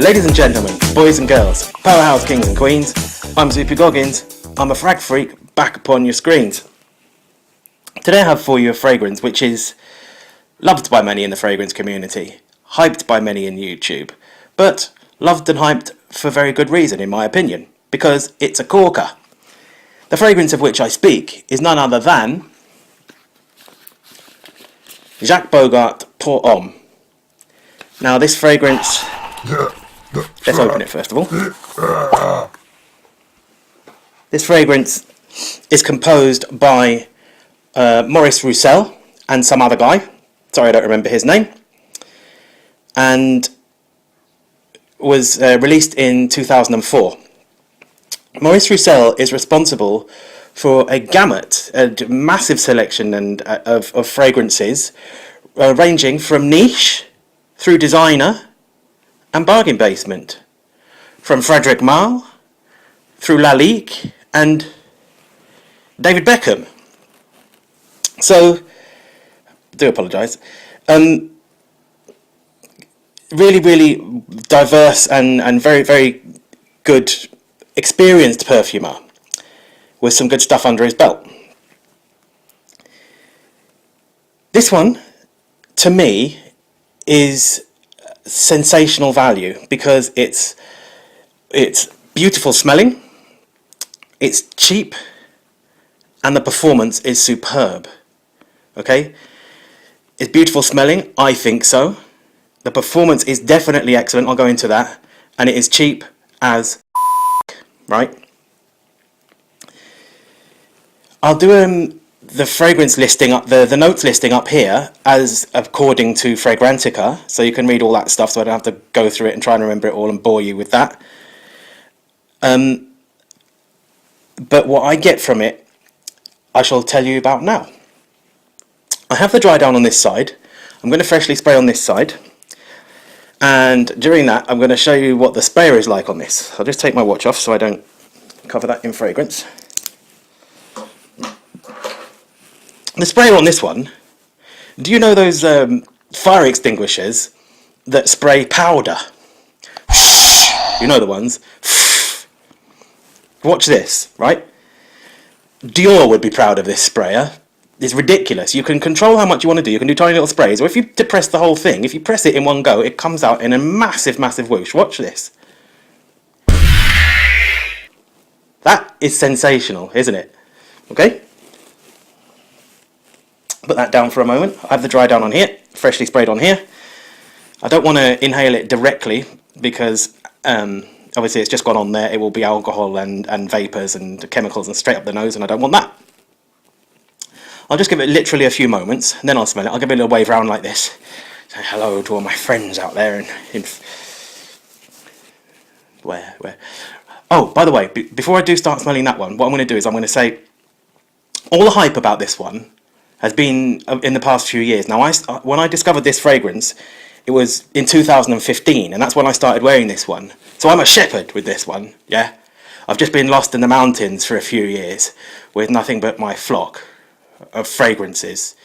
Ladies and gentlemen, boys and girls, powerhouse kings and queens, I'm Zoopy Goggins, I'm a frag freak back upon your screens. Today I have for you a fragrance which is loved by many in the fragrance community, hyped by many in YouTube, but loved and hyped for very good reason in my opinion, because it's a corker. The fragrance of which I speak is none other than Jacques Bogart pour Homme. Now this fragrance, let's open it first of all. This fragrance is composed by Maurice Roussel and some other guy, sorry I don't remember his name, and was released in 2004. Maurice Roussel is responsible for a gamut, a massive selection of fragrances, ranging from niche through designer and bargain basement, from Frederic Malle through Lalique and David Beckham. So, I do apologise. Really diverse and very good experienced perfumer with some good stuff under his belt. This one, to me, is sensational value because it's beautiful smelling, it's cheap, and the performance is superb. Okay? It's beautiful smelling, I think so. The performance is definitely excellent, I'll go into that. And it is cheap as right? I'll do the fragrance listing up, the notes listing up here as according to Fragrantica, so you can read all that stuff so I don't have to go through it and try and remember it all and bore you with that. But what I get from it, I shall tell you about now. I have the dry down on this side. I'm going to freshly spray on this side. And during that, I'm going to show you what the sprayer is like on this. I'll just take my watch off so I don't cover that in fragrance. The sprayer on this one, do you know those fire extinguishers that spray powder? You know the ones. Watch this, right? Dior would be proud of this sprayer. It's ridiculous. You can control how much you want to do. You can do tiny little sprays. Or if you depress the whole thing, if you press it in one go, it comes out in a massive whoosh. Watch this. That is sensational, isn't it? Okay? Put that down for a moment. I have the dry down on here, freshly sprayed on here. I don't want to inhale it directly because obviously it's just gone on there. It will be alcohol and vapours and chemicals and straight up the nose, and I don't want that. I'll just give it literally a few moments, and then I'll smell it. I'll give it a little wave round like this. Say hello to all my friends out there. Where? Oh, by the way, before I do start smelling that one, what I'm going to do is I'm going to say all the hype about this one has been in the past few years. Now, when I discovered this fragrance, it was in 2015, and that's when I started wearing this one. So I'm a shepherd with this one, yeah? I've just been lost in the mountains for a few years with nothing but my flock of fragrances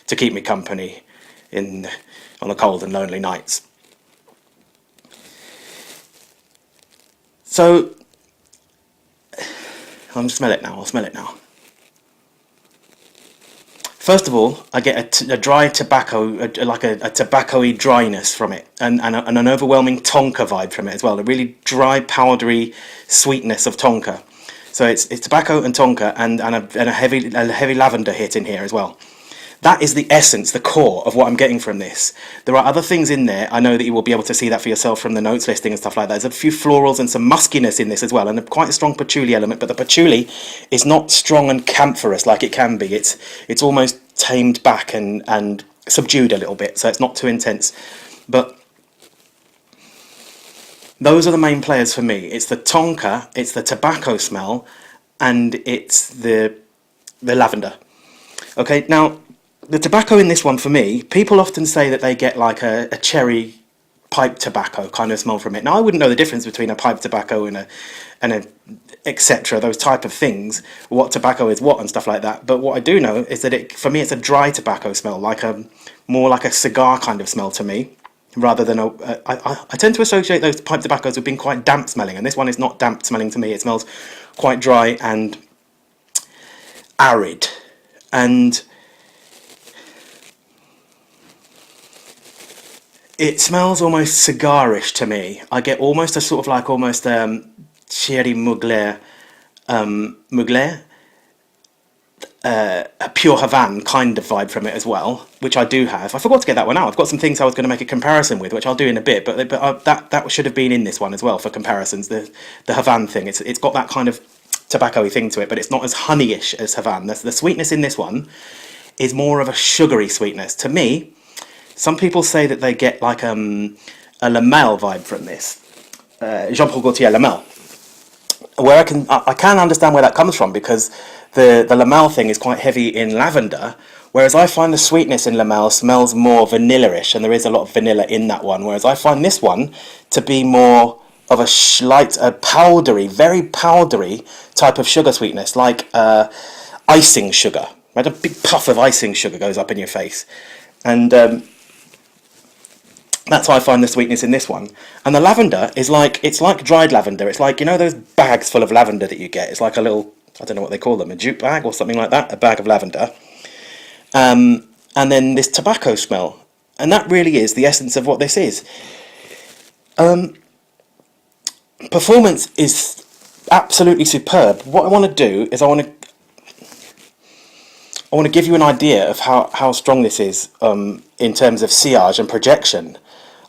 to keep me company on the cold and lonely nights. So, I'll smell it now. First of all, I get a dry tobacco, like a tobacco-y dryness from it, and an overwhelming tonka vibe from it as well. A really dry, powdery sweetness of tonka. So it's tobacco and tonka and a heavy lavender hit in here as well. That is the essence, the core of what I'm getting from this. There are other things in there. I know that you will be able to see that for yourself from the notes listing and stuff like that. There's a few florals and some muskiness in this as well, and quite a strong patchouli element, but the patchouli is not strong and camphorous like it can be. It's almost tamed back and subdued a little bit, so it's not too intense. But those are the main players for me. It's the tonka, it's the tobacco smell, and it's the lavender. Okay, now the tobacco in this one for me, people often say that they get like a cherry pipe tobacco kind of smell from it. Now I wouldn't know the difference between a pipe tobacco and a etc. Those type of things, what tobacco is what and stuff like that. But what I do know is that for me it's a dry tobacco smell, more like a cigar kind of smell to me. rather than I tend to associate those pipe tobaccos with being quite damp smelling, and this one is not damp smelling to me. It smells quite dry and arid, and it smells almost cigarish to me. I get almost a sort of like almost Thierry Mugler, Mugler, a pure Havane kind of vibe from it as well, which I do have. I forgot to get that one out. I've got some things I was going to make a comparison with, which I'll do in a bit, but that should have been in this one as well for comparisons. The Havane thing, it's got that kind of tobacco-y thing to it, but it's not as honeyish as Havane. The sweetness in this one is more of a sugary sweetness. To me, some people say that they get like a Lamel vibe from this, Jean-Paul Gaultier Lamel, where I can understand where that comes from, because the Lamel thing is quite heavy in lavender, whereas I find the sweetness in Lamel smells more vanilla-ish, and there is a lot of vanilla in that one, whereas I find this one to be more of a powdery, very powdery type of sugar sweetness, like icing sugar. Right? A big puff of icing sugar goes up in your face, and that's how I find the sweetness in this one. And the lavender is it's like dried lavender. It's like, you know those bags full of lavender that you get? It's like a little, I don't know what they call them, a jute bag or something like that, a bag of lavender. And then this tobacco smell. And that really is the essence of what this is. Performance is absolutely superb. What I want to do is I want to give you an idea of how strong this is in terms of sillage and projection.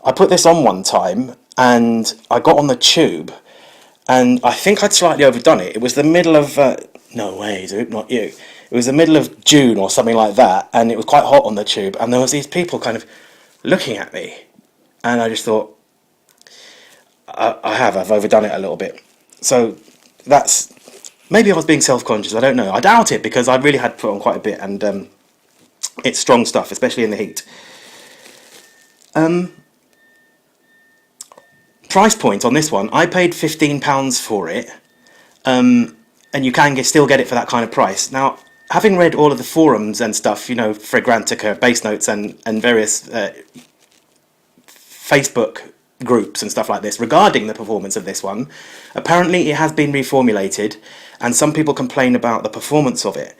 I put this on one time and I got on the tube, and I think I'd slightly overdone it. It was the middle of no way, Zoop, not you. It was the middle of June or something like that, and it was quite hot on the tube, and there was these people kind of looking at me, and I just thought, I've overdone it a little bit. So that's, maybe I was being self-conscious, I don't know. I doubt it, because I really had put on quite a bit, and it's strong stuff, especially in the heat. Price point on this one, I paid £15 for it, and you can still get it for that kind of price. Now, having read all of the forums and stuff, you know, Fragrantica, Base Notes, and various Facebook groups and stuff like this regarding the performance of this one, apparently it has been reformulated, and some people complain about the performance of it.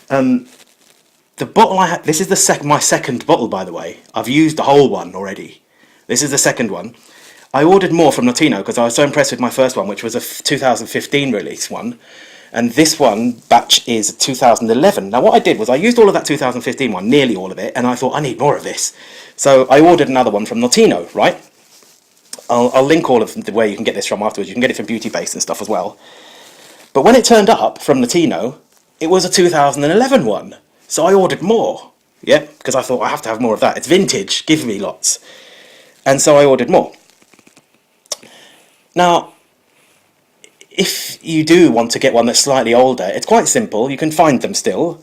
The bottle I had, this is my second bottle, by the way. I've used the whole one already. This is the second one. I ordered more from Notino because I was so impressed with my first one, which was a 2015 release one. And this one batch is 2011. Now what I did was I used all of that 2015 one, nearly all of it, and I thought I need more of this. So I ordered another one from Notino, right? I'll link all of the where you can get this from afterwards. You can get it from Beauty Base and stuff as well. But when it turned up from Notino, it was a 2011 one. So I ordered more, yeah, because I thought I have to have more of that. It's vintage, give me lots. And so I ordered more. Now, if you do want to get one that's slightly older, it's quite simple. You can find them still.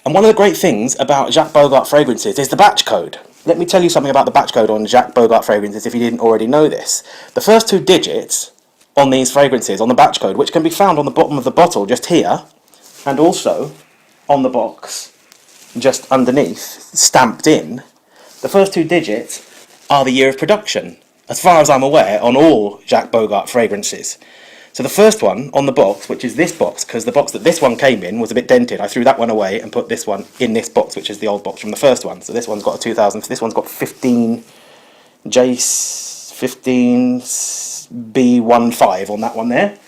And one of the great things about Jacques Bogart fragrances is the batch code. Let me tell you something about the batch code on Jacques Bogart fragrances if you didn't already know this. The first 2 digits on these fragrances, on the batch code, which can be found on the bottom of the bottle just here, and also on the box just underneath, stamped in, the first 2 digits are the year of production, as far as I'm aware, on all Jacques Bogart fragrances. So the first one on the box, which is this box, because the box that this one came in was a bit dented, I threw that one away and put this one in this box, which is the old box from the first one. So this one's got a 2000, this one's got 15 B15 on that one there.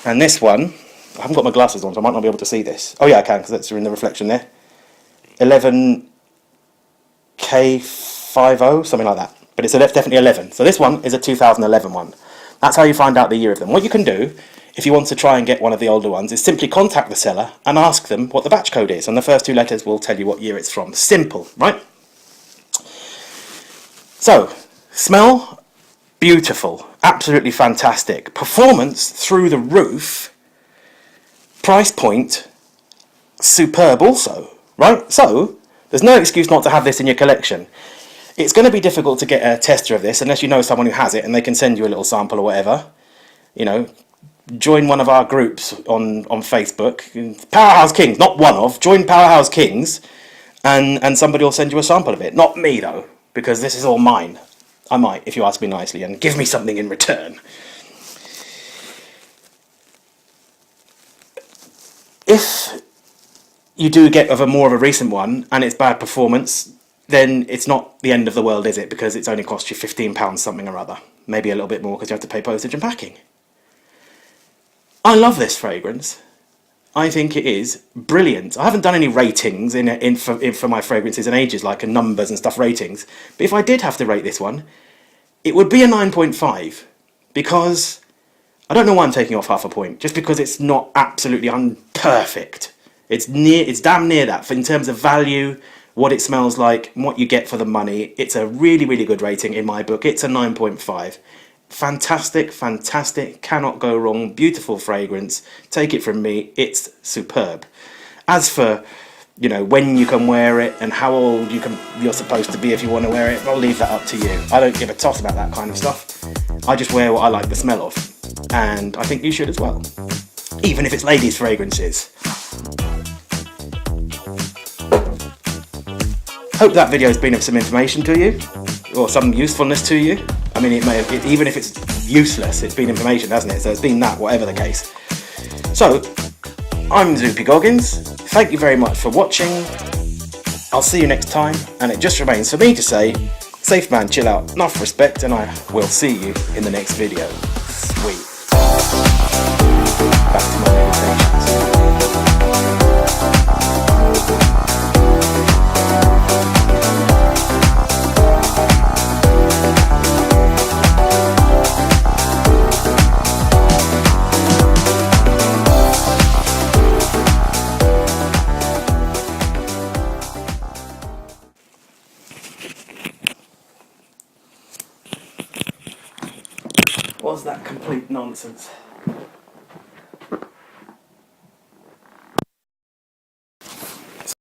And this one, I haven't got my glasses on, so I might not be able to see this. Oh yeah, I can, because that's in the reflection there. 11K50, something like that. But it's definitely 11. So this one is a 2011 one. That's how you find out the year of them. What you can do, if you want to try and get one of the older ones, is simply contact the seller and ask them what the batch code is. And the first 2 letters will tell you what year it's from. Simple, right? So, smell, beautiful. Absolutely fantastic. Performance, through the roof. Price point, superb also, right? So, there's no excuse not to have this in your collection. It's going to be difficult to get a tester of this unless you know someone who has it and they can send you a little sample or whatever. You know, join one of our groups on Facebook. Powerhouse Kings, not one of. Join Powerhouse Kings and somebody will send you a sample of it. Not me, though, because this is all mine. I might, if you ask me nicely, and give me something in return. If you do get more of a recent one and it's bad performance, then it's not the end of the world, is it? Because it's only cost you £15 something or other. Maybe a little bit more because you have to pay postage and packing. I love this fragrance. I think it is brilliant. I haven't done any ratings for my fragrances in ages, like numbers and stuff ratings. But if I did have to rate this one, it would be a 9.5. Because I don't know why I'm taking off half a point. Just because it's not absolutely unperfect. It's damn near that in terms of value, what it smells like, and what you get for the money. It's a really, really good rating in my book. It's a 9.5. Fantastic, fantastic, cannot go wrong, beautiful fragrance. Take it from me, it's superb. As for, you know, when you can wear it and how old you're supposed to be if you want to wear it, I'll leave that up to you. I don't give a toss about that kind of stuff. I just wear what I like the smell of, and I think you should as well, even if it's ladies' fragrances. Hope that video has been of some information to you, or some usefulness to you. I mean, it may have, even if it's useless, it's been information, hasn't it? So it's been that, whatever the case. So, I'm Zoopy Goggins. Thank you very much for watching. I'll see you next time, and it just remains for me to say, safe man, chill out, enough respect, and I will see you in the next video. Sweet. Back to my meditations. Was that complete nonsense?